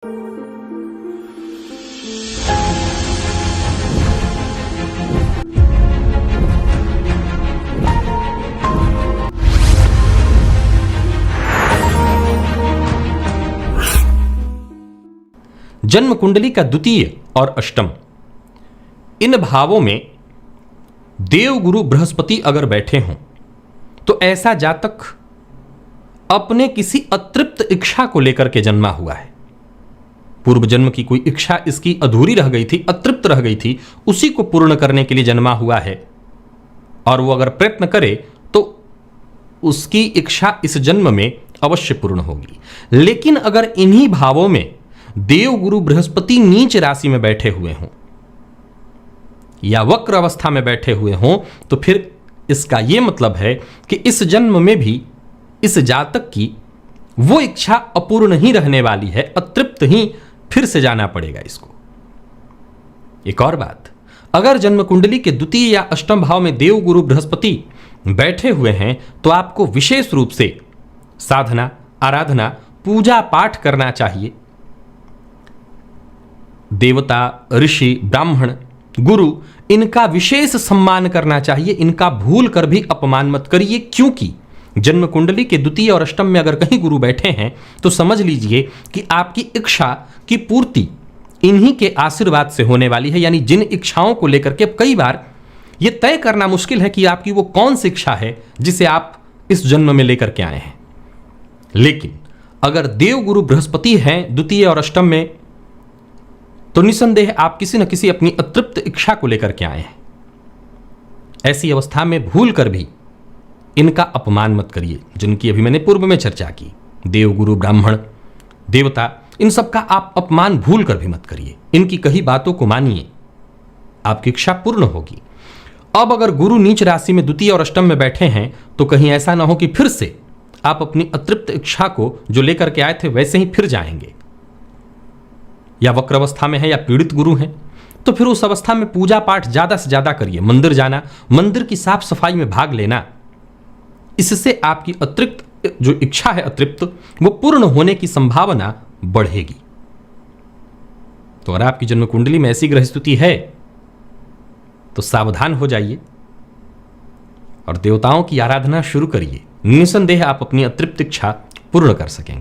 जन्म कुंडली का द्वितीय और अष्टम, इन भावों में देव गुरु बृहस्पति अगर बैठे हों तो ऐसा जातक अपने किसी अतृप्त इच्छा को लेकर के जन्मा हुआ है। पूर्व जन्म की कोई इच्छा इसकी अधूरी रह गई थी, अतृप्त रह गई थी, उसी को पूर्ण करने के लिए जन्मा हुआ है। और वो अगर प्रयत्न करे तो उसकी इच्छा इस जन्म में अवश्य पूर्ण होगी। लेकिन अगर इन्हीं भावों में देव गुरु बृहस्पति नीच राशि में बैठे हुए हों या वक्र अवस्था में बैठे हुए हों तो फिर इसका यह मतलब है कि इस जन्म में भी इस जातक की वो इच्छा अपूर्ण ही रहने वाली है, अतृप्त ही फिर से जाना पड़ेगा इसको। एक और बात, अगर जन्म कुंडली के द्वितीय या अष्टम भाव में देव गुरु बृहस्पति बैठे हुए हैं तो आपको विशेष रूप से साधना, आराधना, पूजा पाठ करना चाहिए। देवता, ऋषि, ब्राह्मण, गुरु, इनका विशेष सम्मान करना चाहिए। इनका भूल कर भी अपमान मत करिए, क्योंकि जन्म कुंडली के द्वितीय और अष्टम में अगर कहीं गुरु बैठे हैं तो समझ लीजिए कि आपकी इच्छा की पूर्ति इन्हीं के आशीर्वाद से होने वाली है। यानी जिन इच्छाओं को लेकर के कई बार यह तय करना मुश्किल है कि आपकी वो कौन सी इच्छा है जिसे आप इस जन्म में लेकर के आए हैं, लेकिन अगर देव गुरु बृहस्पति हैं द्वितीय और अष्टम में तो निसंदेह आप किसी न किसी अपनी अतृप्त इच्छा को लेकर के आए हैं। ऐसी अवस्था में भूल कर भी इनका अपमान मत करिए, जिनकी अभी मैंने पूर्व में चर्चा की। देव, गुरु, ब्राह्मण, देवता, इन सब का आप अपमान भूल कर भी मत करिए। इनकी कही बातों को मानिए, आपकी इच्छा पूर्ण होगी। अब अगर गुरु नीच राशि में द्वितीय और अष्टम में बैठे हैं तो कहीं ऐसा ना हो कि फिर से आप अपनी अतृप्त इच्छा को जो लेकर के आए थे वैसे ही फिर जाएंगे, या वक्र अवस्था में है या पीड़ित गुरु हैं तो फिर उस अवस्था में पूजा पाठ ज्यादा से ज्यादा करिए। मंदिर जाना, मंदिर की साफ सफाई में भाग लेना, इससे आपकी अतृप्त जो इच्छा है अतृप्त वो पूर्ण होने की संभावना बढ़ेगी। तो अगर आपकी जन्म कुंडली में ऐसी ग्रह स्थिति है तो सावधान हो जाइए और देवताओं की आराधना शुरू करिए। निसंदेह आप अपनी अतृप्त इच्छा पूर्ण कर सकेंगे।